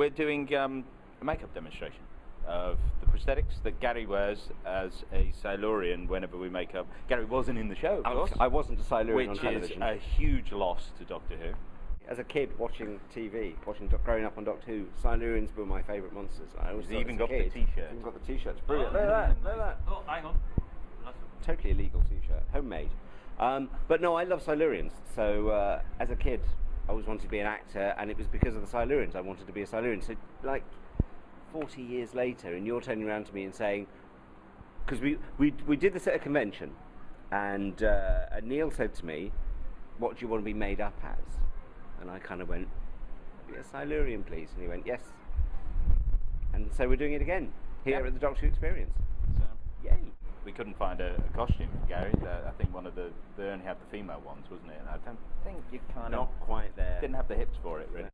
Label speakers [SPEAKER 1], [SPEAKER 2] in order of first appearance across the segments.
[SPEAKER 1] We're doing a makeup demonstration of the prosthetics that Gary wears as a Silurian whenever we make up. Gary wasn't in the show, of course.
[SPEAKER 2] I wasn't a Silurian on
[SPEAKER 1] which
[SPEAKER 2] television.
[SPEAKER 1] is a huge loss to Doctor Who.
[SPEAKER 2] As a kid watching TV, growing up on Doctor Who, Silurians were my favourite monsters. I always
[SPEAKER 1] He's even got the T-shirt.
[SPEAKER 2] Even got the T-shirt. It's brilliant. Look at that. Look at that.
[SPEAKER 3] Oh, hang on.
[SPEAKER 2] Totally illegal T-shirt, homemade. But no, I love Silurians. So as a kid, I always wanted to be an actor, and it was because of the Silurians I wanted to be a Silurian. So like 40 years later, and you're turning around to me and saying, because we did this at a convention, and Neill said to me, "What do you want to be made up as?" And I kind of went, "Be a Silurian, please." And he went, "Yes." And so we're doing it again here at the Doctor Who Experience.
[SPEAKER 1] So,
[SPEAKER 2] yay!
[SPEAKER 1] We couldn't find a costume for Gary. I think they only had the female ones, wasn't it? And I don't think you kind of
[SPEAKER 2] Not quite there.
[SPEAKER 1] didn't have the hips for it, really.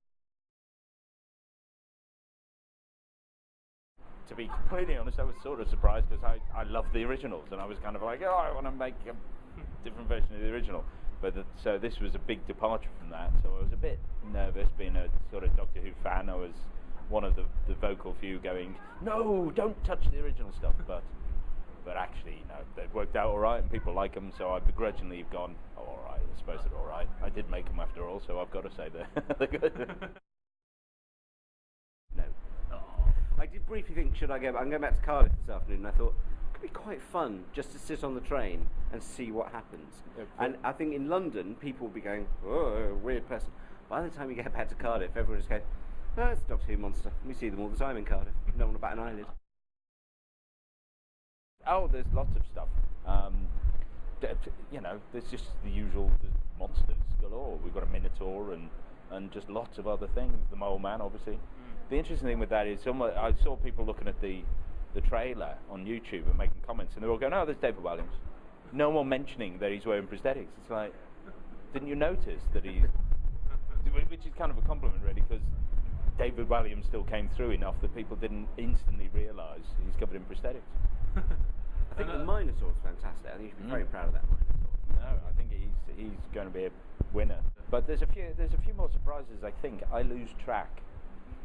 [SPEAKER 1] To be completely honest, I was sort of surprised because I love the originals, and I was kind of like, oh, I want to make a different version of the original. But so this was a big departure from that, so I was a bit nervous being a sort of Doctor Who fan. I was one of the vocal few going, no, don't touch the original stuff, but actually, no, they've worked out all right and people like them, so I begrudgingly have gone, oh, all right, I suppose they're all right. I did make them after all, so I've got to say they're good.
[SPEAKER 2] No. I did briefly think, should I go back? I'm going back to Cardiff this afternoon, and I thought, it could be quite fun just to sit on the train and see what happens.
[SPEAKER 1] Okay.
[SPEAKER 2] And I think in London, people will be going, oh, weird person. By the time you get back to Cardiff, everyone just goes, oh, it's a Doctor Who monster. We see them all the time in Cardiff. No one about an eyelid.
[SPEAKER 1] Oh, there's lots of stuff. You know, there's just the usual monsters galore. We've got a Minotaur and just lots of other things. The Mole Man, obviously. The interesting thing with that is I saw people looking at the trailer on YouTube and making comments, and they're all going, oh, there's David Walliams. No one mentioning that he's wearing prosthetics. It's like, didn't you notice that he's... Which is kind of a compliment, really, because David Walliams still came through enough that people didn't instantly realise he's covered in prosthetics.
[SPEAKER 2] I think the Minotaur's fantastic. I think you should be very proud of that Minotaur.
[SPEAKER 1] No, I think he's going to be a winner. But there's a few more surprises. I think I lose track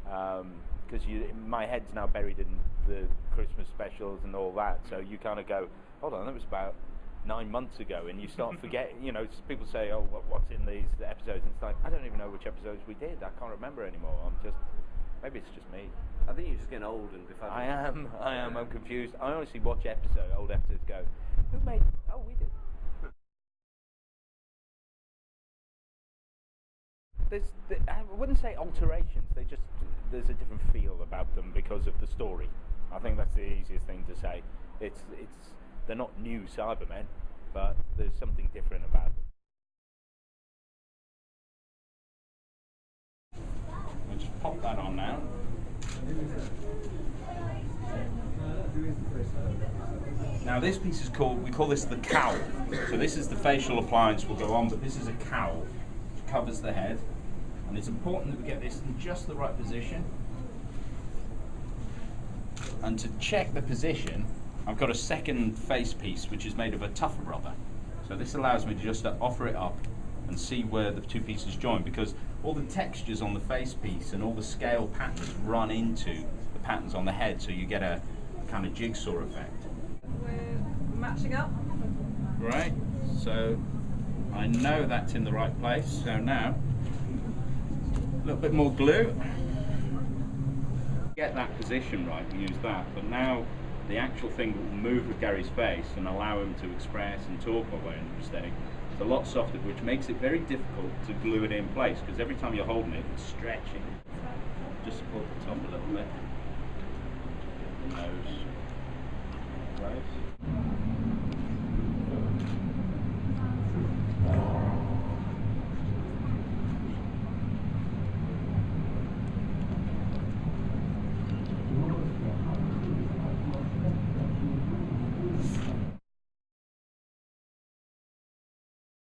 [SPEAKER 1] because my head's now buried in the Christmas specials and all that. So you kind of go, hold on, that was about 9 months ago, and you start forgetting. You know, people say, oh, what's in these episodes? And it's like, I don't even know which episodes we did. I can't remember anymore. Maybe it's just me.
[SPEAKER 2] I think you're just getting old and befuddled.
[SPEAKER 1] I am. I'm confused. I honestly watch old episodes, go, who made? Oh, we did. I wouldn't say alterations. There's a different feel about them because of the story. I think that's the easiest thing to say. They're not new Cybermen, but there's something different about them. I'll just pop that on now. Now this piece is we call this the cowl. So this is the facial appliance will go on, but this is a cowl which covers the head. And it's important that we get this in just the right position. And to check the position, I've got a second face piece which is made of a tougher rubber. So this allows me to just offer it up and see where the two pieces join, because all the textures on the face piece and all the scale patterns run into the patterns on the head, so you get a kind of jigsaw effect.
[SPEAKER 4] We're matching up.
[SPEAKER 1] Right, so I know that's in the right place, so now a little bit more glue. Get that position right and use that, but now the actual thing will move with Gary's face and allow him to express and talk while wearing the prosthetic. It's a lot softer, which makes it very difficult to glue it in place, because every time you're holding it, it's stretching. Just support the top a little bit.